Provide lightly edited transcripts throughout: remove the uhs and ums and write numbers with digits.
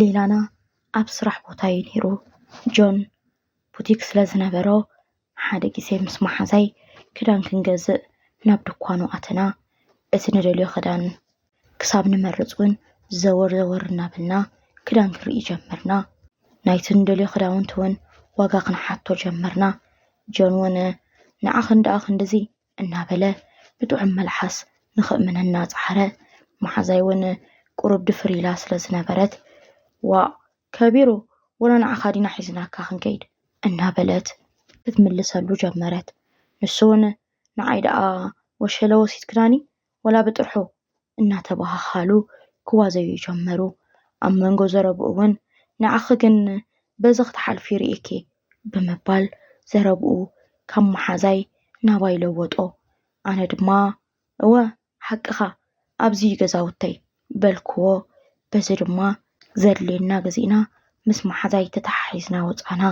ሌላና ኣብ ስራሕ ቦታ እዩ ነይሩ። ጆን ቡቲክ ስለ ዝነበሮ ሓደ ግዜ ምስ መሓዛይ ክዳን ክንገዝእ ናብ ድኳኑ ኣተና እቲ ንደልዮ ክዳን ክሳብ ንመርፅ እውን ዘወር ዘወር እናበልና ክዳን ክንርኢ ጀመርና። ናይቲ ንደልዮ ክዳውንቲ እውን ዋጋ ክንሓቶ ጀመርና። ጆን እውን ንዓኽ እንዳኣ ክንድዚ እናበለ ብጥዑም መልሓስ ንኽእምነና ፃሕረ። መሓዛይ እውን ቁሩብ ድፍር ኢላ ስለ ዝነበረት ዋ ከቢሩ ወላ ንዓኻ ዲና ሒዝናካ ክንከይድ እናበለት ክትምልሰሉ ጀመረት። ንሱ እውን ንዓይ ደኣ ወሸለ ወሲድክናኒ ወላ ብጥርሑ እናተባሃኻሉ ክዋዘዩ ጀመሩ። ኣብ መንጎ ዘረብኡ እውን ንዓኺ ግን በዚ ክትሓልፊ ርኢኪ ብምባል ዘረብኡ ካብ መሓዛይ ናባይ ለወጦ። ኣነ ድማ እወ ሓቅኻ ኣብዚ ገዛውተይ በልክዎ። በዚ ድማ ዘድልየና ገዚእና ምስ መሓዛይ ተተሓሒዝና ወፃና።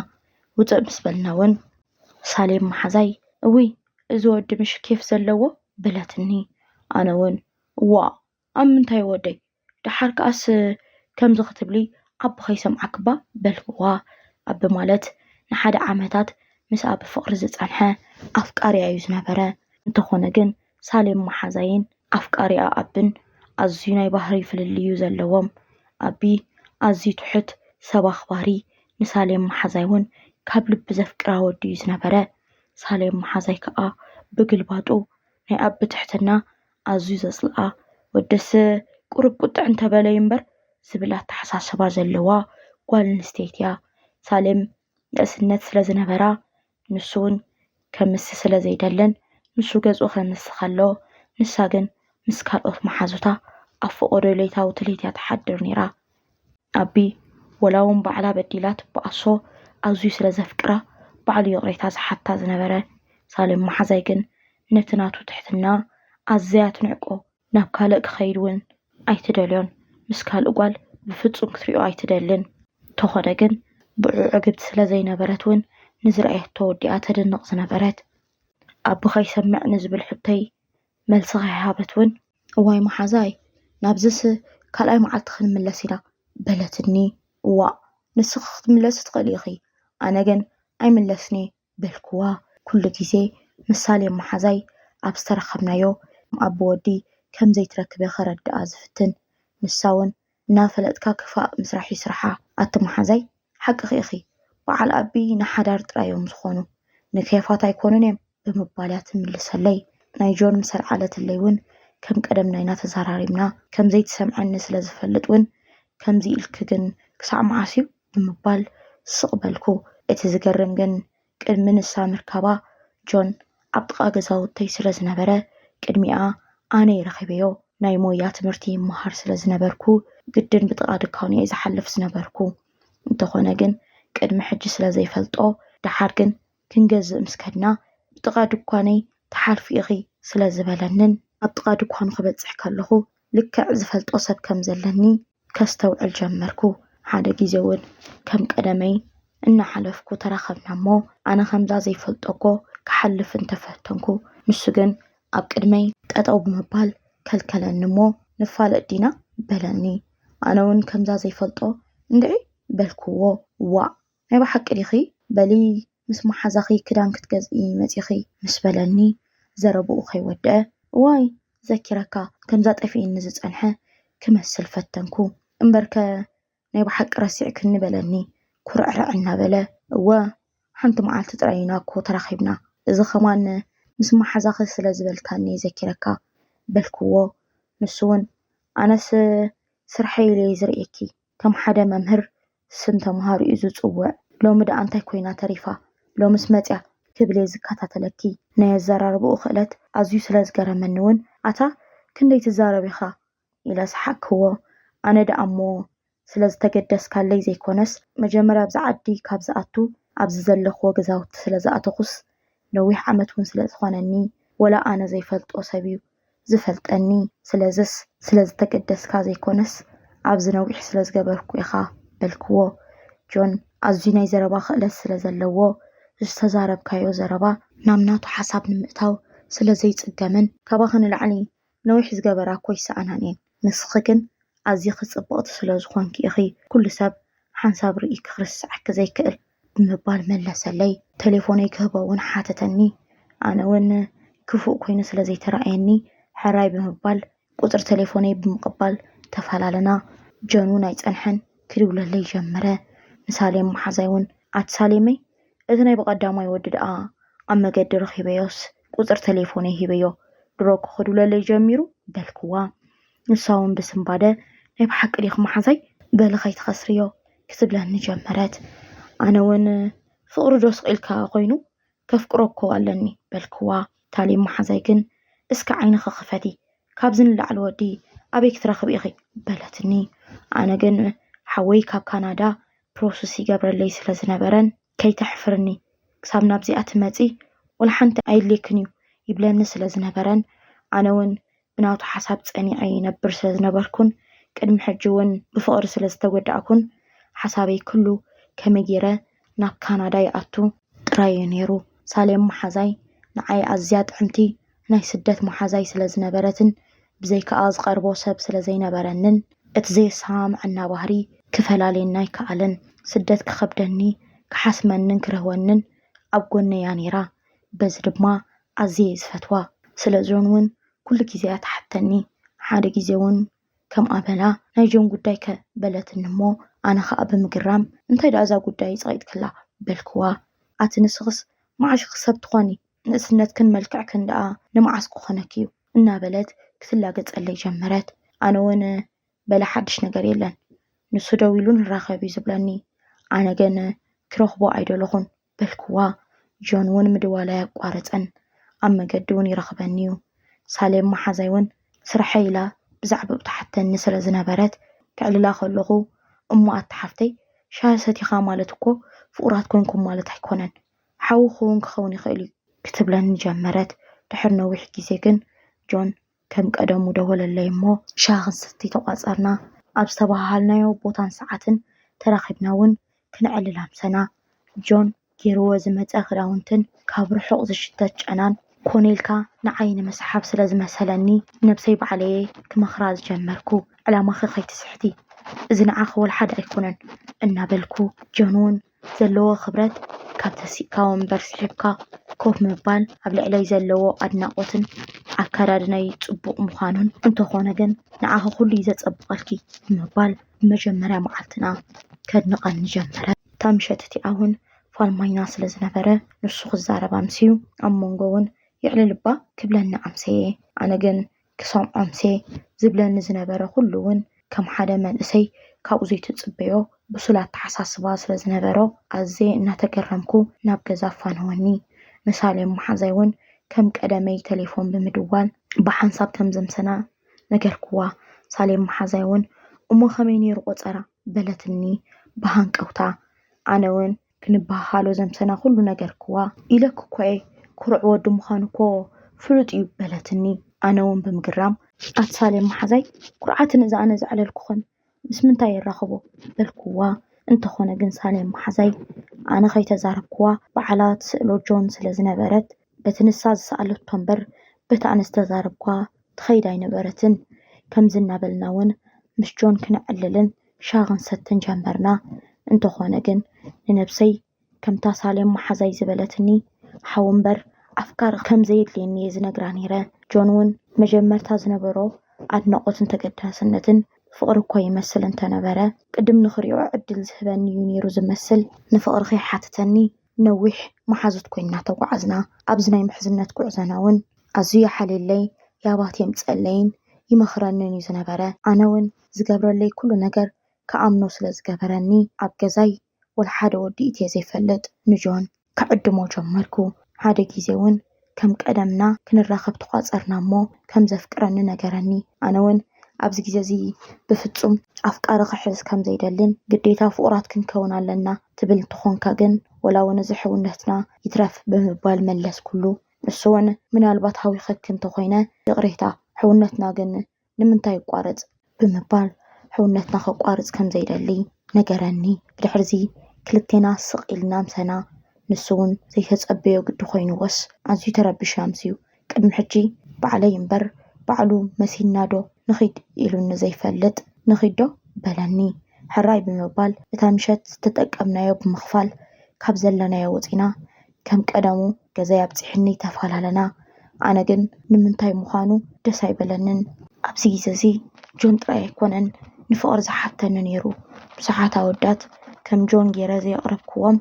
ውፅእ ምስ በልና እውን ሳሌም መሓዛይ እውይ እዚ ወዲ ምሽ ኬፍ ዘለዎ በለትኒ። ኣነ እውን ዋ ኣብ ምንታይ ወደይ ድሓር ከኣስ ከምዚ ክትብሊ ኣቦ ከይሰምዓክ ባ በልክዋ ኣቦ ማለት ንሓደ ዓመታት ምስ ኣብ ፍቅሪ ዝፀንሐ ኣፍቃሪኣ እዩ ዝነበረ። እንተኾነ ግን ሳሌም መሓዛይን ኣፍቃሪኣ ኣብን ኣዝዩ ናይ ባህሪ ፍልልይ እዩ ዘለዎም። ኣቢ ኣዝዩ ትሑት ሰብ ኣኽባሪ ንሳሌም መሓዛይ እውን ካብ ልቢ ዘፍቅራ ወዲ እዩ ዝነበረ። ሳሌም መሓዛይ ከዓ ብግልባጡ ናይ ኣቢ ትሕትና ኣዝዩ ዘጽልኣ ወደስ ቁሩብ ቁጥዕ እንተበለይ እምበር ዝብል ኣተሓሳስባ ዘለዋ ጓል ኣንስተይቲ እያ። ሳሌም ንእስነት ስለ ዝነበራ ንሱ እውን ከምስ ስለ ዘይደልን ንሱ ገጹ ከምስ ከሎ ንሳ ግን ምስ ካልኦት መሓዙታ ኣብ ፍቅሪ ድሌታዊ ድሌታ ተሓድር ነይራ። ኣቢ ወላ እውን ባዕላ በዲላ ትበኣሶ ኣዝዩ ስለ ዘፍቅራ ባዕሉ ይቕሬታ ዝሓታ ዝነበረ። ሳሌም መሓዛይ ግን ነቲ ናቱ ትሕትና ኣዝያ ትንዕቆ። ናብ ካልእ ክኸይድ እውን ኣይትደልዮን። ምስ ካልእ ጓል ብፍጹም ክትሪኦ ኣይትደልን። እንተኾነ ግን ብዑዕ ዕግብቲ ስለ ዘይነበረት እውን ንዝረኣየቶ ወዲኣ ተደንቕ ዝነበረት። ኣቢ ከይሰምዕ ንዝብል ሕቶይ መልሲ ከይሃበት እውን እዋይ መሓዛይ ናብዝስ ካልኣይ መዓልቲ ክንምለስ ኢና በለትኒ። እዋ ንስኽ ክትምለስ ትኽእል ኢኺ ኣነ ግን ኣይምለስኒ በልክዋ። ኩሉ ግዜ ምስ ሳሌም መሓዛይ ኣብ ዝተረኸብናዮ ኣቦ ወዲ ከም ዘይትረክበ ኸረድኣ ዝፍትን። ንሳ እውን እናፈለጥካ ክፋእ ምስራሕ ይስርሓ። ኣቲ መሓዛይ ሓቂ ኢኺ በዓል ኣቢ ንሓዳር ጥራዮም ዝኾኑ ንከፋት ኣይኮኑን እዮም ብምባል እያ ትምልሰለይ። ናይ ጆን ምሰል ዓለትለይ እውን ከም ቀደም ናይና ተዘራሪብና ከም ዘይትሰምዐኒ ስለ ዝፈልጥ እውን ከምዚ ኢልክ ግን ክሳዕ መዓስ እዩ ብምባል ስቕበልኩ። እቲ ዝገርም ግን ቅድሚ ንሳ ምርካባ ጆን ኣብ ጥቓ ገዛውተይ ስለ ዝነበረ ቅድሚኣ ኣነ ይረኺበዮ። ናይ ሞያ ትምህርቲ ይመሃር ስለ ዝነበርኩ ግድን ብጥቓ ድካውን እየ ዝሓልፍ ዝነበርኩ። እንተኾነ ግን ቅድሚ ሕጂ ስለ ዘይፈልጦ ድሓር ግን ክንገዝእ ምስ ከድና ብጥቓ ድኳነይ ተሓልፊ ኢኺ ስለ ዝበለንን ኣብ ጥቓ ድኳኑ ክበፅሕ ከለኹ ልክዕ ዝፈልጦ ሰብ ከም ዘለኒ ከስተውዕል ጀመርኩ። ሓደ ግዜ እውን ከም ቀደመይ እናሓለፍኩ ተራኸብና እሞ ኣነ ከምዛ ዘይፈልጦኮ ክሓልፍ እንተፈተንኩ ንሱ ግን ኣብ ቅድመይ ጠጠው ብምባል ከልከለኒ እሞ ንፋለጥ ዲና በለኒ። ኣነ እውን ከምዛ ዘይፈልጦ እንድዒ በልክዎ። ዋ ናይ ብሓቂ ዲኺ በሊ ምስ መሓዛኺ ክዳን ክትገዝኢ መጺኺ ምስ በለኒ ዘረብኡ ከይወድአ ዋይ ዘኪረካ ከምዛ ጠፊእኒ ዝጸንሐ ክመስል ፈተንኩ እምበርከ ናይ ብሓቂ ረሲዕክኒ በለኒ። ኩርዕርዕ እናበለ እወ ሓንቲ መዓልቲ ጥራይና እኮ ተራኺብና እዚ ኸማን ምስ መሓዛኺ ስለ ዝበልካኒ ዘኪረካ በልክዎ። ንሱ እውን ኣነስ ስርሐይ ኢለ ዝርእየኪ ከም ሓደ መምህር ስም ተምሃሩ እዩ ዝፅውዕ ሎሚ ደኣ እንታይ ኮይና ተሪፋ ሎምስ መፅያ ክብል ዝከታተለኪ። ናይ ኣዘራርብኡ ክእለት ኣዝዩ ስለ ዝገረመኒ እውን ኣታ ክንደይ ትዛረብ ኢኻ ኢለ ሰሓክዎ። ኣነ ደኣ እሞ ስለ ዝተገደስካለይ ዘይኮነስ መጀመርያ ኣብዛ ዓዲ ካብ ዝኣቱ ኣብዚ ዘለኽዎ ገዛውቲ ስለ ዝኣተኹስ ነዊሕ ዓመት እውን ስለ ዝኾነኒ ወላ ኣነ ዘይፈልጦ ሰብ እዩ ዝፈልጠኒ። ስለዝስ ስለ ዝተገደስካ ዘይኮነስ ኣብዚ ነዊሕ ስለ ዝገበርኩ ኢኻ በልክዎ። ጆን ኣዝዩ ናይ ዘረባ ክእለት ስለ ዘለዎ ዝተዛረብካዮ ዘረባ ናብ ናቱ ሓሳብ ንምእታው ስለ ዘይጽገምን ካባኸ ንላዕሊ ነዊሕ ዝገበራ እኮ ይሰኣናን እየን። ንስኺ ግን أزي خصبقت سلازخون كي أخي كل سب حنساب رئي كخرسعك زي كأل بمبال ملس لي تليفوني كهبون حاتتني أنا ون كفو كوين سلازي ترأيني حراي بمبال قطر تليفوني بمقبل تفعلنا جانونا يتأنحن كدولا لي جمرة مساليم محزايون أتساليمي إذن يبقى داما يودد أما قد رخيبيوس قطر تليفوني هيبيو دروك خدولا لي جميرو بالكوا نساون بسنبادة نيب حق ريخ محزاي بالغاي تخسريو كتب لهن جمرات أنا ون فقر دوس إلكا غينو كفقروكو ألني بالكوا تالي محزايكن اسك عين خفتي كابزن اللعل ودي أبيك ترخب إخي بلتني أنا جن حوي كاب كندا بروسسي جبر لي سلازنبرن كي تحفرني كساب نبزي أتمتي والحنت أيليكنيو يبلن سلازنبرن أنا ون بناوت حساب تاني أي نبر سلازنبركن كدم حجون بفقر سلازتودعكن حسابي كله كمجيرة ناب كندا يأتو رايونيرو سالم محزاي نعي أزياد عمتي ناي سدت محزاي سلازنبرتن بزي كأز قربو سب سلازينبرنن اتزي سام عنا بهري كفلالين ناي كألن سدت كخبدني كحسمنن كرهونن أبقوني يانيرا بزرب ما عزيز فتوى سلازونون كل كيزيات حتني حاد كيزيون كم أبلا نايجون قدايك بلت النمو أنا خأب مقرام انتاي دازا قداي صغيد كلا بالكوا أتنسغس معاش خسبت خواني نسنت كن ملكع كن دقا نمعاسكو خنكيو إنا بلد كتلا قد اللي جمرات أنا وانا بلا حدش نقر يلن نسو داويلون الراخبي زبلاني أنا جن كروخبو عيدولغن بالكوا جون ون مدوالا يقوارتن أما قدوني رخبانيو ساليم محازيون سرحيلا بزعب تحت النسل زنابرات كعللا خلغو أمو أتحفتي شاستي خامالتكو فقرات كونكم مالت حيكونن حاو خون كخوني خيلي كتب لن جمرات تحرنا ويحكي سيكن جون كم قدمو دول اللي مو شاغن ستي توقصرنا أبستبهالنا يو بوتان ساعتن تراخبناون كنعلل همسنا جون كيرو زمت أغراونتن كابر حق زشتاج أنان كونيلكا نعين مسحاب سلاز مسلني نبسيب عليه كمخراج جمركو على مخي تسحتي إذن عاخو الحد يكونن النابلكو جنون زلوا خبرت كابتسي كاون برسحبكا كوف مبال قبل علي زلوا أدناقوتن عكرادنا يتطبق مخانون انتو خونجن نعاخو خلي زتطبقلكي مبال مجمرة معلتنا كدنقا نجمرة تامشتتي أهون فالماينا سلزنبرة نسوخ الزارب أمسيو أمونغوون يعلي لبا كبلن أمسي أنا جن كسام أمسي زبلن زنبرة كلون كم حدا من أسي كاوزي تتصبيو بسولات حساسبا سلزنبرة أزي إنها تكرمكو نابقى زافان هوني مثالي محازيون كم كأدمي تليفون بمدوان بحنصاب تمزم سنة نقركوا سالي محازيون أمو خميني رقوتارا بلتني بهانك أوتا عناون كنبها حالو زمسنا كله نقركوا إلك كوي كرعو دمخانكو فلوت يبلتني عناون بمقرام أتسالي محازي كرعات نزا أنا زعل الكخن بس من تاي الرخبو بالكوا انت خونا جن سالي محازي أنا خيت زاركوا بعلات سألو جون سلزنبرت بتنساز سألو تنبر بتا أنا استزاركوا تخيداي نبرتن كم زنا بلناون مش جون كنا عللن شاغن ستن جنبرنا انتو خونجن لنبسي كم تاساليم محزاي زبلتني حاونبر أفكار كم زيد ليني زنقرانيرا جونون مجمر تازنبرو عدناقوتن تقدها سنتن فقر كوي يمثل انت نبرا قدم نخريو عدل زهباني يونيرو زمثل نفقر خي حاتتني نوح محازت كوينا توقعزنا أبزناي محزنات كوعزناون أزويا حليلي يابات يمتسألين يمخرنني زنبرا عناون زقبر لي كل نقر كأمنو سلزقبرني عبقزاي والحادة وديت يزيفلت نجون كعدمو جمركو هذا كيزيون كم قدمنا كنراخب تقاصرنا مو كم زفكرن نقرني عناون أبز كيزي بفتصم أفكار خحز كم زيدلن قديتا فقرات كنكون لنا تبل تخون كاجن ولا ونزح ونهتنا يترف بمبال ملس كله السوان من البات هاوي خكن تخوينا يغريتا حونتنا جن نمنتاي قارز بمبال حونتنا خو قارز كم زيدلي نقرني بالحرزي كلتنا سقيلنا مسنا نسون زي هتصبيو قد خوينو وس عزي تربي شامسيو قدم حجي بعلي ينبر بعلو مسين نادو نخيد إلو نزي فلت ንኺዶ በለኒ ሕራይ ብምባል እታ ምሸት ዝተጠቀምናዮ ብምኽፋል ካብ ዘለናዮ ወፂና ከም ቀደሙ ገዛይ ኣብፂሕኒ ተፈላለና ኣነ ግን ንምንታይ ምዃኑ ደስ ኣይበለንን ኣብዚ ግዜ እዚ ጆን ጥራይ ኣይኮነን ንፍቕሪ ዝሓተኒ ነይሩ ብዙሓት ኣወዳት ከም ጆን ገይረ ዘየቕረብክዎም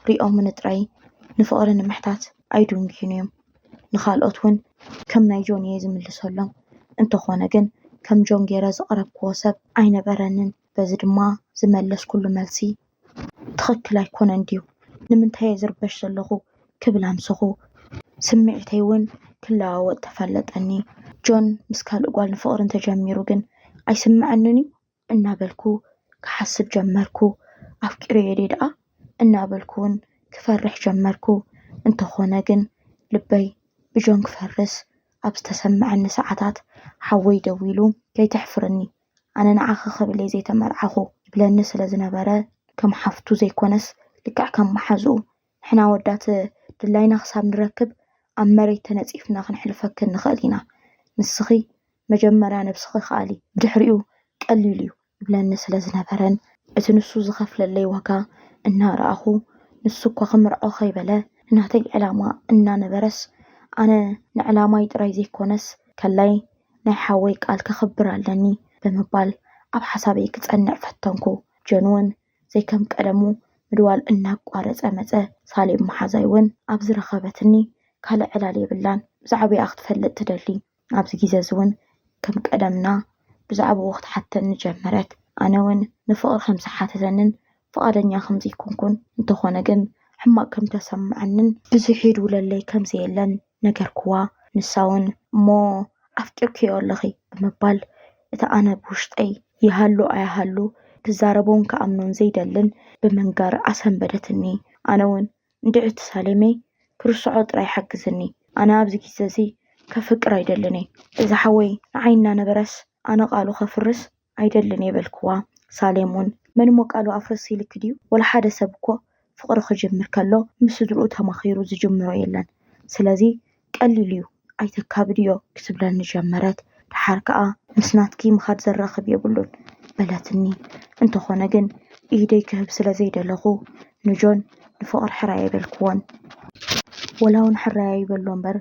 ሪኦም ንጥራይ ንፍቕሪ ንምሕታት ኣይድንግዩን እዮም ንኻልኦት እውን ከም ናይ ጆን እየ ዝምልሰሎም እንተኾነ ግን ከም ጆን ገይረ ዘቕረብክዎ ሰብ ኣይነበረንን በዚ ድማ ዝመለስ ኩሉ መልሲ ትኽክል ኣይኮነን ድዩ ንምንታይ ዝርበሽ ዘለኹ ክብል ኣምስኹ ስምዒተይ እውን ክለዋወጥ ተፈለጠኒ ጆን ምስ ካልእ ጓል ንፍቕሪ እንተጀሚሩ ግን ኣይስምዐንን እዩ እናበልኩ ክሓስብ ጀመርኩ ኣፍቂረዮ ደ ደኣ እናበልኩ እውን ክፈርሕ ጀመርኩ እንተኾነ ግን ልበይ ብጆን ክፈርስ ኣብ ዝተሰምዐኒ ሰዓታት ሓወይ ደው ኢሉ ከይተሕፍረኒ ኣነ ንዓኺ ክብለይ ዘይተመርዓኹ ይብለኒ ስለ ዝነበረ ከም ሓፍቱ ዘይኮነስ ልክዕ ከም መሓዝኡ ንሕና ወዳት ድላይና ክሳብ ንረክብ ኣብ መሬት ተነፂፍና ክንሕልፈክን ንኽእል ኢና ንስኺ መጀመርያ ነብስኺ ከኣሊ ብድሕሪኡ ቀሊሉ እዩ ይብለኒ ስለ ዝነበረን እቲ ንሱ ዝኸፍለለይ ዋጋ እናረኣኹ ንሱ እኳ ክምርዖ ኸይበለ እናተይ ዕላማ እናነበረስ ኣነ ንዕላማይ ጥራይ ዘይኮነስ ከላይ ናይ ሓወይ ቃል ከኽብር ኣለኒ ብምባል ኣብ ሓሳበይ ክጸንዕ ፈተንኩ ጆን እውን ዘይከም ቀደሙ ምድዋል እናቋረፀ መፀ ሳሌም መሓዛይ እውን ኣብ ዝረኸበትኒ ካልእ ዕላል የብላን ብዛዕባኣ ክትፈልጥ ትደሊ ኣብዚ ግዜ እዚ እውን ከም ቀደምና ብዛዕባኡ ክትሓተኒ ጀመረት ኣነ እውን ንፍቕሪ ከም ዝሓተተንን ፍቓደኛ ከም ዘይኮንኩን እንተኾነ ግን ሕማቅ ከም ተሰምዐንን ብዙሕ ይድውለለይ ከም ዘየለን ነገርክዋ ንሳ እውን እሞ ኣፍቂርክዮ ኣለኺ ብምባል እቲ ኣነ ብውሽጠይ ይሃሉ ኣያሃሉ ክዛረቦን ከኣምኖን ዘይደልን ብምንጋር ኣሰንበደትኒ ኣነ እውን እንድዕቲ ሳሌመይ ክርስዖ ጥራይ ሓግዝኒ ኣነ ኣብዚ ግዜ እዚ ከፍቅር ኣይደልን እዛ ሓወይ ንዓይና ነበረስ ኣነ ቃሉ ከፍርስ ኣይደልን የበልክዋ ሳሌም እውን መንሞ ቃሉ ኣፍርስ ኢልክ ድዩ ወላ ሓደ ሰብ እኮ ፍቕሪ ክጅምር ከሎ ምስ ድርኡ ተማኺሩ ዝጅምሮ የለን ስለዚ ቀሊል እዩ ኣይተካብድዮ ክትብለኒ ጀመረት ድሓር ከዓ ምስ ናትኪ ምኻድ ዘራኽብ የብሉን በለትኒ እንተኾነ ግን ኢደይ ክህብ ስለ ዘይደለኹ ንጆን ንፍቕሪ ሕራይ የበልክዎን ወላ እውን ሕራይ ይበሎ እምበር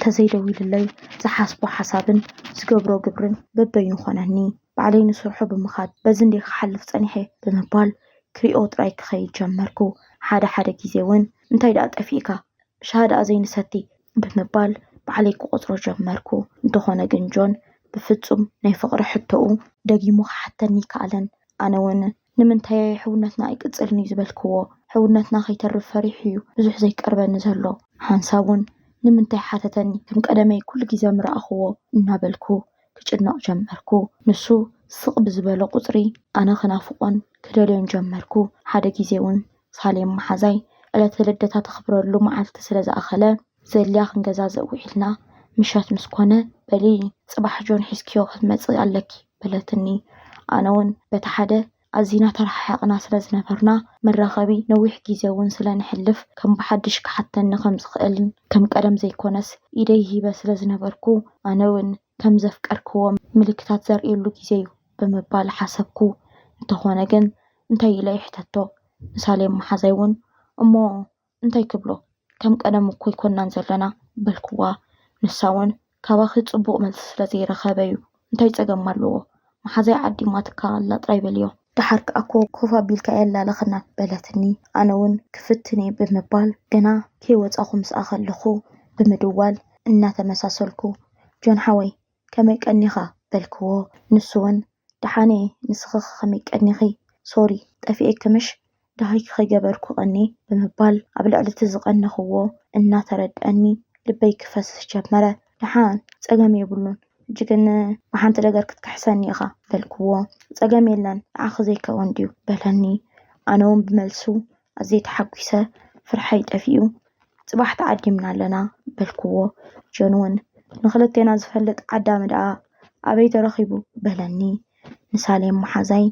ተዘይደው ኢልለይ ዝሓስቦ ሓሳብን ዝገብሮ ግብርን በበይን ኾነኒ ባዕለይ ንስርሑ ብምኻድ በዚ እንዴ ክሓልፍ ፀኒሐ ብምባል ክሪኦ ጥራይ ክኸይድ ጀመርኩ ሓደ ግዜ እውን እንታይ ደኣ ጠፊእካ ሻሃዳኣ ዘይንሰቲ ብምባል ባዕለይ ክቆፅሮ ጀመርኩ እንተኾነ ግን ጆን ብፍጹም ናይ ፍቕሪ ሕቶኡ ደጊሙ ክሓተኒ ከኣለን ኣነ እውን ንምንታይ ሕውነትና ኣይቅፅልን እዩ ዝበልክዎ ሕውነትና ከይተርፍ ፈሪሕ እዩ ብዙሕ ዘይቀርበኒ ዘሎ ሓንሳቡን ንምንታይ ሓተተኒ ከም ቀደመይ ኩሉ ግዜ ምረኣኽዎ እናበልኩ ክጭነቕ ጀመርኩ ንሱ ስቕ ብዝበለ ቁፅሪ ኣነ ክናፍቆን ክደልዮን ጀመርኩ ሓደ ግዜ እውን ሳሌም መሓዛይ ዕለተ ልደታ ተኽብረሉ መዓልቲ ስለ ዝኣኸለ ዘልያ ክንገዛ ዘውዒልና ምሸት ምስ ኮነ በሊ ጽባሕ ጆን ሒዝክዮ ክትመጽእ ኣለኪ በለትኒ ኣነ እውን በቲ ሓደ ኣዚና ተረሓሕቕና ስለ ዝነበርና መራኸቢ ነዊሕ ግዜ እውን ስለ ንሕልፍ ከም ብሓድሽ ክሓተኒ ከም ዝኽእልን ከም ቀደም ዘይኮነስ ኢደይ ሂበ ስለ ዝነበርኩ ኣነ እውን ከም ዘፍቀርክዎ ምልክታት ዘርእየሉ ግዜ እዩ ብምባል ሓሰብኩ እንተኾነ ግን እንታይ ኢለ ይሕተቶ ንሳሌም መሓዛይ እውን እሞ እንታይ ክብሎ ከም ቀደም እኮ ይኮናን ዘለና በልክዋ ንሳ እውን ካባኺ ጽቡቕ መልሲ ስለ ዘይረኸበ እዩ እንታይ ፀገም ኣለዎ መሓዛይ ዓዲማ ትካላ ጥራይ በልዮ ድሓር ከዓ ኮፍ ኣቢልካ የላለኽና በለትኒ ኣነ እውን ክፍትኒ ብምባል ገና ከይወፃኹ ምስኣ ከለኹ ብምድዋል እናተመሳሰልኩ ጆን ሓወይ ከመይ ቀኒኻ በልክዎ ንሱ እውን ድሓነ ንስኺ ከመይ ቀኒኺ ሶሪ ጠፊአክምሽ ድሃይክ ከይገበርኩ ቀኒ ብምባል ኣብ ልዕሊ እቲ ዝቐነኽዎ እናተረድአኒ ልበይ ክፈስስ ጀመረ ድሓን ፀገም የብሉን እጅግን ብሓንቲ ነገር ክትክሕሰኒ ኢኻ በልክዎ ፀገም የለን ንዓኺ ዘይከውን ድዩ በለኒ ኣነ እውን ብመልሱ ኣዝየ ተሓጒሰ ፍርሓይ ጠፊኡ ጽባሕ ተዓዲምና ኣለና በልክዎ ጆን እውን ንኽልቴና ዝፈልጥ ዓዳሚ ደኣ ኣበይ ተረኺቡ በለኒ ንሳሌም መሓዛይ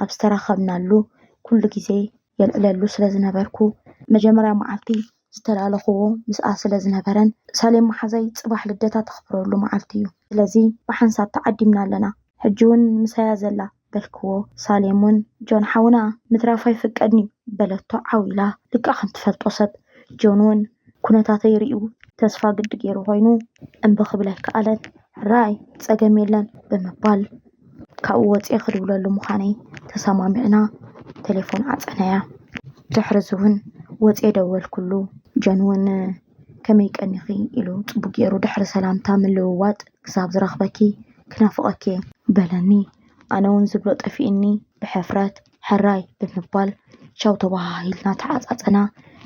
ኣብ ዝተራኸብናሉ ኩሉ ግዜ የልዕለሉ ስለ ዝነበርኩ መጀመርያ መዓልቲ ዝተላለኽዎ ምስኣ ስለ ዝነበረን ሳሌም መሓዛይ ጽባሕ ልደታ ተኽብረሉ መዓልቲ እዩ ስለዚ ብሓንሳብ ተዓዲምና ኣለና ሕጂውን ምሳያ ዘላ በልክዎ ሳሌሙን ጆን ሓውና ምትራፋይ ፍቀድኒ በለቶ ዓዊላ ልቃ ከም ትፈልጦ ሰብ ጆንውን ኩነታተይ ርኡ ተስፋ ግዲ ገይሩ ኮይኑ እምብኽብል ኣይከኣለን ራይ ፀገም የለን ብምባል ካብኡ ወፂአ ክድውለሉ ምዃነይ ተሰማሚዕና ቴሌፎን ዓፀናያ ድሕሪ እውን ወፂአ ደወልኩሉ ጆንውን ከመይ ቀኒኺ ኢሉ ፅቡቅ ገይሩ ድሕሪ ሰላምታ ምልውዋጥ ክሳብ ዝረኽበኪ ክናፍቐኪ በለኒ ኣነ እውን ዝብሎ ጠፊእኒ ብሕፍረት ሕራይ ብምባል ቻው ተባሂልና ተዓፃፀና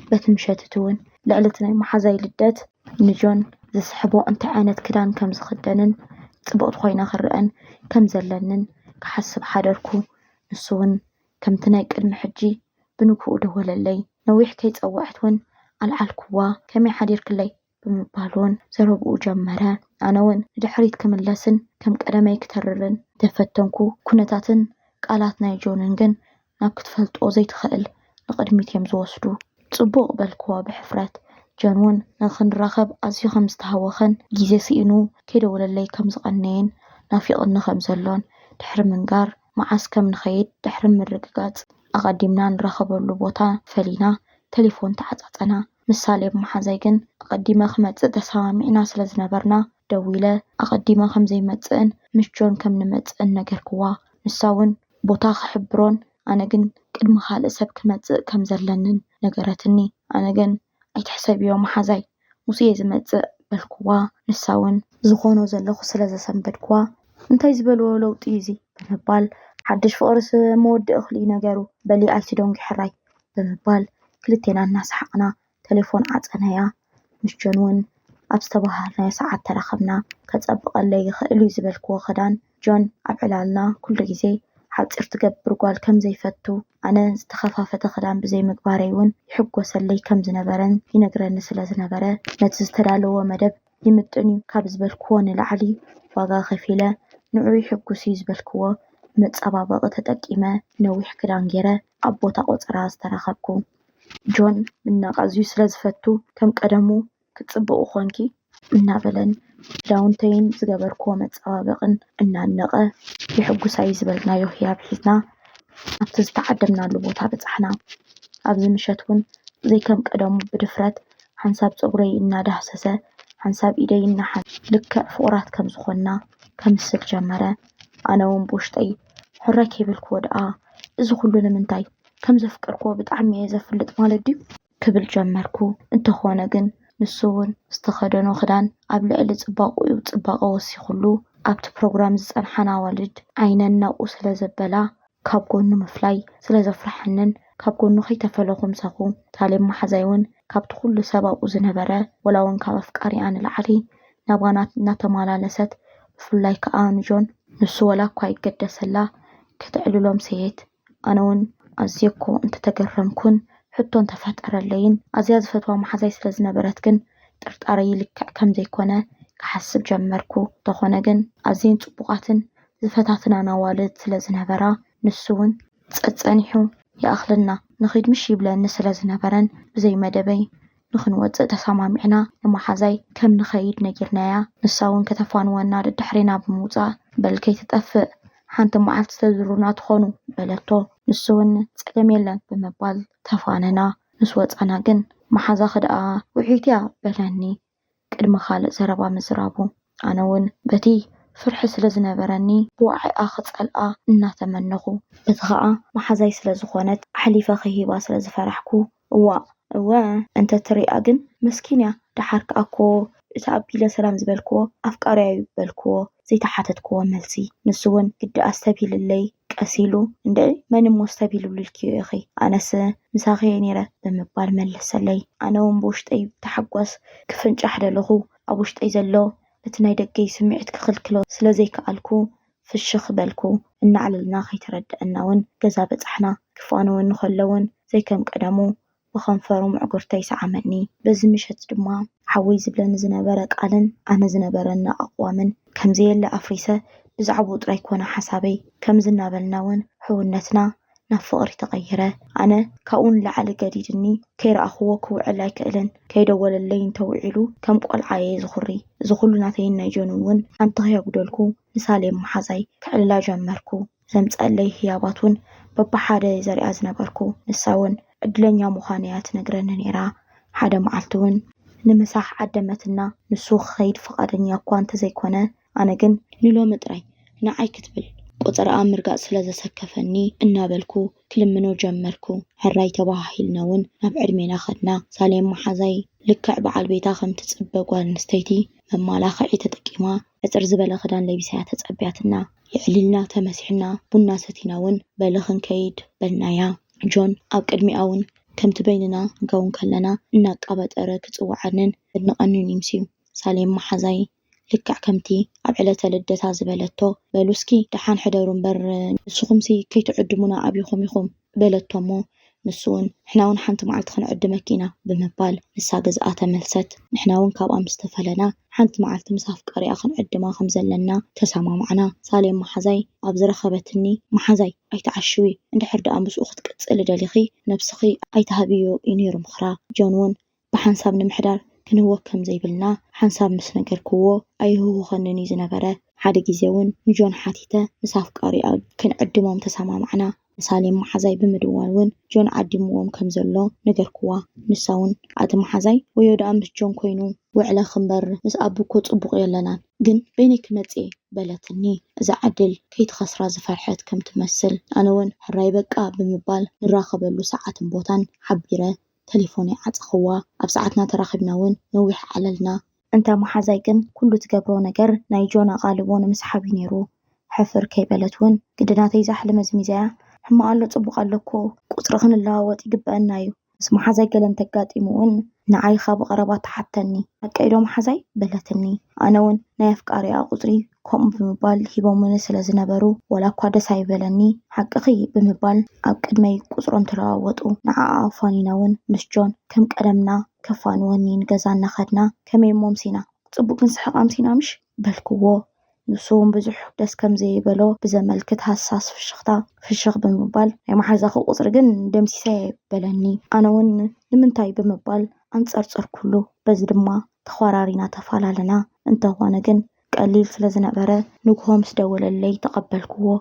በቲ ምሸት እውን ልዕልቲ ናይ መሓዛይ ልደት ንጆን ዝስሕቦ እንታይ ዓይነት ክዳን ከም ዝኽደንን ፅቡቕቲ ኮይና ክርአን ከም ዘለንን ክሓስብ ሓደርኩ ንሱ እውን ከምቲ ናይ ቅድሚ ሕጂ ብንኩኡ ደወለለይ ነዊሕ ከይፀዋዕት እውን ኣልዓልኩዋ ከመይ ሓዲርክለይ ብምባል እውን ዘረብኡ ጀመረ ኣነ እውን ንድሕሪት ክምለስን ከም ቀደመይ ክተርርን ተፈተንኩ ኩነታትን ቃላት ናይ ጆንን ግን ናብ ክትፈልጦ ዘይትኽእል ንቅድሚት እዮም ዝወስዱ ፅቡቕ በልክዎ ብሕፍረት ጆን እውን ንኽንራኸብ ኣዝዩ ከም ዝተሃወኸን ግዜ ስኢኑ ከይደወለለይ ከም ዝቐነየን ናፊቕኒ ከም ዘሎን ድሕሪ ምንጋር መዓስ ከም ንኸይድ ድሕሪ ምርግጋፅ ኣቐዲምና ንረኸበሉ ቦታ ፈሊና ቴሌፎን ተዓፃፀና ምሳሌ ብመሓዛይ ግን ኣቐዲመ ክመፅእ ተሰማሚዕና ስለ ዝነበርና ደው ኢለ ኣቐዲመ ከም ዘይመፅእን ምስ ጆን ከም ንመፅእን ነገርክዋ ንሳ እውን ቦታ ክሕብሮን ኣነ ግን ቅድሚ ካልእ ሰብ ክመፅእ ከም ዘለንን ነገረትኒ ኣነ ግን ኣይትሕሰብዮ መሓዛይ ሙስየ ዝመፅእ በልክዋ ንሳ እውን ዝኾኖ ዘለኹ ስለ ዘሰንበድክዋ እንታይ ዝበልዎ ለውጢ እዚ ብምባል ሓድሽ ፍቕርስ መወድእ እኽሊ ነገሩ በሊ ኣይትደንጊ ሕራይ ብምባል ክልቴና እናሰሓቕና ቴሌፎን ዓፀነያ ምስ ጆን እውን ኣብ ዝተባሃልናዮ ሰዓት ተረኸብና ከፀብቐለይ ይኽእል እዩ ዝበልክዎ ክዳን ጆን ኣብ ዕላልና ኩሉ ግዜ ሓፂር ትገብር ጓል ከም ዘይፈቱ ኣነ ዝተኸፋፈተ ክዳን ብዘይ ምግባረይ እውን ይሕጎሰለይ ከም ዝነበረን ይነግረኒ ስለ ዝነበረ ነቲ ዝተዳለወ መደብ ይምጥን እዩ ካብ ዝበልክዎ ንላዕሊ ዋጋ ከፊለ ንዑ ይሕጉስ እዩ ዝበልክዎ መፀባበቒ ተጠቂመ ነዊሕ ክዳን ገይረ ኣብ ቦታ ቆፅራ ዝተረኸብኩ ጆን እናቃዝዩ ስለ ዝፈቱ ከም ቀደሙ ክትፅብቑ ኮንኪ እናበለን ክዳውንተይን ዝገበርክዎ መፀባበቕን እናነቐ ይሕጉሳይ ዝበልናዮ ህያብ ሒዝና ኣብቲ ዝተዓደምናሉ ቦታ በፃሕና ኣብዚ ምሸት እውን ዘይከም ቀደሙ ብድፍረት ሓንሳብ ፀጉረይ እናዳህሰሰ ሓንሳብ ኢደይ እናሓን ልክዕ ፍቑራት ከም ዝኾንና ከምስል ጀመረ ኣነ እውን ብውሽጠይ ሕራይ ከይበልክዎ ደኣ እዚ ኩሉ ንምንታይ ከም ዘፍቅርክዎ ብጣዕሚ እየ ዘፍልጥ ማለት ድዩ ክብል ጀመርኩ እንተኾነ ግን ንሱ እውን ዝተኸደኖ ክዳን ኣብ ልዕሊ ፅባቕኡ ፅባቐ ወሲኹሉ ኣብቲ ፕሮግራም ዝፀንሓና ዋልድ ዓይነን ናብኡ ስለ ዘበላ ካብ ጎኑ ምፍላይ ስለ ዘፍርሐንን ካብ ጎኑ ከይተፈለኹ ምሰኹ ታሌም መሓዛይ እውን ካብቲ ኩሉ ሰብ ኣብኡ ዝነበረ ወላ እውን ካብ ኣፍቃሪኣ ንላዕሊ ናባናት እናተመላለሰት ብፍላይ ከዓ ንጆን ንሱ ወላ እኳ ይገደሰላ ክትዕልሎም ስየት ኣነ እውን ኣዝየኮ እንተተገረምኩን ሕቶ እንተፈጠረለይን ኣዝያ ዝፈትዋ መሓዛይ ስለ ዝነበረት ግን ጥርጣረይ ልክዕ ከም ዘይኮነ ክሓስብ ጀመርኩ እንተኾነ ግን ኣዝየን ፅቡቓትን ዝፈታትናና ዋልድ ስለ ዝነበራ ንሱ እውን ፀኒሑ ይኣኽልና ንኸይድ ምሽ ይብለኒ ስለ ዝነበረን ብዘይ መደበይ ንኽንወፅእ ተሰማሚዕና ንመሓዛይ ከም ንኸይድ ነጊርናያ ንሳ እውን ከተፋንወና ደድሕሪና ብምውፃእ በልከይ ትጠፍእ ሓንቲ መዓልቲ ዝተዝሩና ትኾኑ በለቶ ንሱ እውን ፀገም የለን ብምባል ተፋነና ምስ ወፃና ግን መሓዛ ክደኣ ውሒትያ በለኒ ቅድሚ ካልእ ዘረባ ምዝራቡ ኣነ እውን በቲ ፍርሒ ስለ ዝነበረኒ ብዋዕኣ ክፀልኣ እናተመነኹ እቲ ከዓ መሓዛይ ስለ ዝኾነት ሓሊፈ ክሂባ ስለ ዝፈራሕኩ እወ እንተትሪኣ ግን መስኪን እያ ድሓር ከኣኮ እቲ ኣቢለ ሰላም ዝበልክዎ ኣፍቃርያ ይበልክዎ ዘይተሓተትክዎ መልሲ ንሱ እውን ግዳእ ዝተቢልለይ ቀሲሉ እንደ መን እሞ ዝተቢልብልክዮ ኢኺ ኣነስ ምሳኸየ ነይረ ብምባል መለሰለይ ኣነ እውን ብውሽጠይ ተሓጓስ ክፍንጫሕ ደለኹ ኣብ ውሽጠይ ዘሎ እቲ ናይ ደገይ ስምዒት ክኽልክሎ ስለ ዘይከኣልኩ ፍሽኽ በልኩ እናዕለልና ከይተረድአና እውን ገዛ በፃሕና ክፋኑ እውን ንኸለውን ዘይከም ቀደሙ ብኸንፈሩ ምዕጉርተይ ሰዓመኒ በዚ ምሸት ድማ ሓወይ ዝብለኒ ዝነበረ ቃልን ኣነ ዝነበረና ኣቕዋምን ከምዘየለ ኣፍሪሰ ብዛዕባኡ ጥራይ ኮነ ሓሳበይ ከም ዝናበልና እውን ሕውነትና ናብ ፍቕሪ ተቐይረ ኣነ ካብኡን ላዕሊ ገዲድኒ ከይረኣኽዎ ክውዕል ኣይክእልን ከይደወለለይ እንተውዒሉ ከም ቆልዓየ ዝኹሪ እዚ ኩሉ ናተይን ናይ ጆን እውን ሓንቲ ከየጉደልኩ ንሳሌም መሓዛይ ክዕልላ ጀመርኩ ዘምፀለይ ህያባት እውን በብሓደ ዘሪኣ ዝነበርኩ ንሳ እውን ዕድለኛ ምዃነ እያ ትነግረኒ ነይራ ሓደ መዓልቲ እውን ንምሳሕ ዓደመትና ንሱ ክኸይድ ፈቃደኛ እኳ እንተዘይኮነ ኣነ ግን ንሎሚ ጥራይ ንዓይ ክትብል ቁፅርኣ ምርጋፅ ስለ ዘሰከፈኒ እናበልኩ ክልምኖ ጀመርኩ ሕራይ ተባሂልና እውን ናብ ዕድሜና ኸድና ሳሌም መሓዛይ ልክዕ በዓል ቤታ ከም ትፅበ ጓል ኣንስተይቲ መማላኽዒ ተጠቂማ ዕፅር ዝበለ ክዳን ለቢሳያ ተፀቢያትና ይዕልልና ተመሲሕና ቡና ሰቲና እውን በሊ ክንከይድ በልናያ ጆን ኣብ ቅድሚኣ እውን ከምቲ በይንና ንከውን ከለና እናቃበጠረ ክፅዋዓንን እድንቐንን ይምስዩ ሳሌም መሓዛይ ልክዕ ከምቲ ኣብ ዕለተ ልደታ ዝበለቶ በሉስኪ ደሓን ሕደሩ እምበር ንስኹምሲ ከይትዕድሙና ኣብይኹም ኢኹም በለቶሞ ንሱ እውን ንሕና እውን ሓንቲ መዓልቲ ክንዕድመኪ ኢና ብምባል ንሳ ገዝኣ ተመልሰት ንሕና እውን ካብኣ ምስ ተፈለና ሓንቲ መዓልቲ ምስ ኣፍቃሪኣ ክንዕድማ ከም ዘለና ተሰማማዕና ሳሌም መሓዛይ ኣብ ዝረኸበትኒ መሓዛይ ኣይተዓሽዊ እንድሕር ደኣ ምስኡ ክትቅፅል ደሊኺ ነብስኺ ኣይተሃብዮ እዩ ነይሩ ምኽራ ጆን እውን ብሓንሳብ ንምሕዳር ክንህወ ከም ዘይብልና ሓንሳብ ምስ ነገርክዎ ኣይህውኸንን እዩ ዝነበረ ሓደ ግዜ እውን ንጆን ሓቲተ ምስ ኣፍቃሪኣ ክንዕድሞም ተሰማማዕና ሳሌም መሓዛይ ብምድዋል እውን ጆን ዓዲምዎም ከም ዘሎ ነገርክዋ ንሳ እውን ኣቲ መሓዛይ ወዮ ደኣ ምስ ጆን ኮይኑ ውዕለ ክምበር ምስ ኣቡኮ ፅቡቕ የለናን ግን በይነይ ክመፅእ በለትኒ እዛ ዓድል ከይትኸስራ ዝፈርሐት ከም ትመስል ኣነ እውን ሕራይ በቃ ብምባል ንራኸበሉ ሰዓትን ቦታን ሓቢረ ቴሌፎነይ ዓፀኽዋ ኣብ ሰዓትና ተራኺብና እውን ነዊሕ ዓለልና እንታ መሓዛይ ግን ኩሉ ትገብሮ ነገር ናይ ጆን ኣቓልቦ ንምስሓብ ነይሩ ሕፍር ከይበለት እውን ግድናተይ ዛሕሊ መዝሚዘያ ሕማቕ ኣሎ ፅቡቕ ኣለኮ ቁፅሪ ክንለዋወጥ ይግበአና እዩ ምስ መሓዛይ ገለ እንተጋጢሙ እውን ንዓይ ካብ ቀረባ ተሓተኒ ኣቀይዶ መሓዛይ በለትኒ ኣነ እውን ናይ ኣፍቃሪኣ ቁፅሪ ከምኡ ብምባል ሂቦምኒ ስለ ዝነበሩ ወላ እኳ ደስ ኣይበለኒ ሓቅኺ ብምባል ኣብ ቅድመይ ቁፅሮም ተለዋወጡ ንዓኣ ኣፋኒና እውን ምስ ጆን ከም ቀደምና ከፋንወኒ ንገዛ እናኸድና ከመይ ሞምሲና ፅቡቅ ክንስሕቕ ኣምሲና ምሽ በልክዎ ንሱ እውን ብዙሕ ደስ ከም ዘይበሎ ብዘመልክት ሃሳስ ፍሽኽ ብምባል ናይ መሓዛኺ ቁፅሪ ግን ደምሲሰ በለኒ ኣነ እውን ንምንታይ ብምባል ኣንፀርፀር ኩሉ በዚ ድማ ተኸራሪና ተፈላለና እንተኾነ ግን ቀሊል ስለ ዝነበረ ንግሆ ምስ ደወለለይ ተቐበልክዎ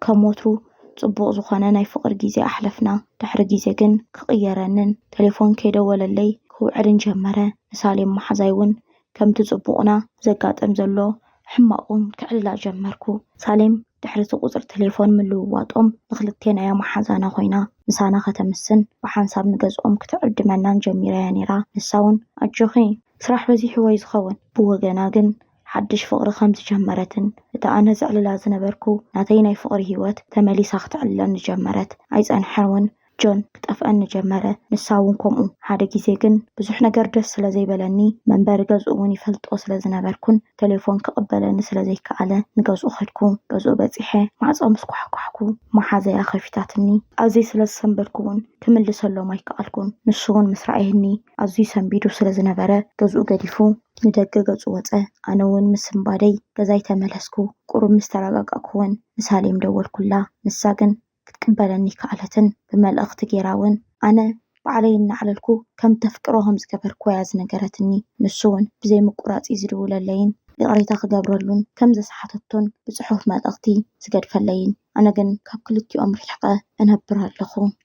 ከም ወትሩ ፅቡቕ ዝኾነ ናይ ፍቕሪ ግዜ ኣሕለፍና ድሕሪ ግዜ ግን ክቕየረንን ቴሌፎን ከይደወለለይ ክውዕልን ጀመረ ንሳሌም መሓዛይ እውን ከምቲ ፅቡቕና ዘጋጥም ዘሎ ሕማቁን ክዕልላ ጀመርኩ ሳሌም ድሕሪቲ ቁፅር ቴሌፎን ምልውዋጦም ንክልቴናያ መሓዛና ኮይና ምሳና ከተምስን ብሓንሳብ ንገዝኦም ክትዕድመናን ጀሚረያ ነይራ ንሳ እውን ኣጆኺ ስራሕ በዚሑ ወይ ዝኸውን ብወገና ግን ሓድሽ ፍቕሪ ከም ዝጀመረትን እታ ኣነ ዘዕልላ ዝነበርኩ ናተይ ናይ ፍቕሪ ሂወት ተመሊሳ ክትዕልለኒ ጀመረት ኣይፀንሐን እውን ጆን ክጠፍአኒ ጀመረ ንሳ እውን ከምኡ ሓደ ግዜ ግን ብዙሕ ነገር ደስ ስለ ዘይበለኒ መንበሪ ገዝኡ እውን ይፈልጦ ስለ ዝነበርኩን ቴሌፎን ክቕበለኒ ስለ ዘይከኣለ ንገዝኡ ኸድኩ ገዝኡ በፂሐ ማዕፆ ምስ ኳሕኳሕኩ መሓዘያ ከፊታትኒ ኣዝዩ ስለ ዝሰንበድኩ እውን ክምልሰሎም ኣይከኣልኩን ንሱ እውን ምስ ረኣየኒ ኣዝዩ ሰንቢዱ ስለ ዝነበረ ገዝኡ ገዲፉ ንደገ ገፁ ወፀ ኣነ እውን ምስ እምባደይ ገዛይ ተመለስኩ ቁሩብ ምስ ተረጋጋእኩ እውን ንሳሌም ደወልኩላ ንሳ ግን ክትቅበለኒ ከኣለትን ብመልእኽቲ ጌራ እውን ኣነ ባዕለይ እናዕለልኩ ከም ተፍቅሮ ከም ዝገበርኩ እያ ዝነገረትኒ ንሱ እውን ብዘይ ምቁራፅ ዝድውለለይን ይቕሬታ ክገብረሉን ከም ዘሰሓተቶን ብፅሑፍ መልእኽቲ ዝገድፈለይን ኣነ ግን ካብ ክልቲኦም ርሕቐ እነብር ኣለኹ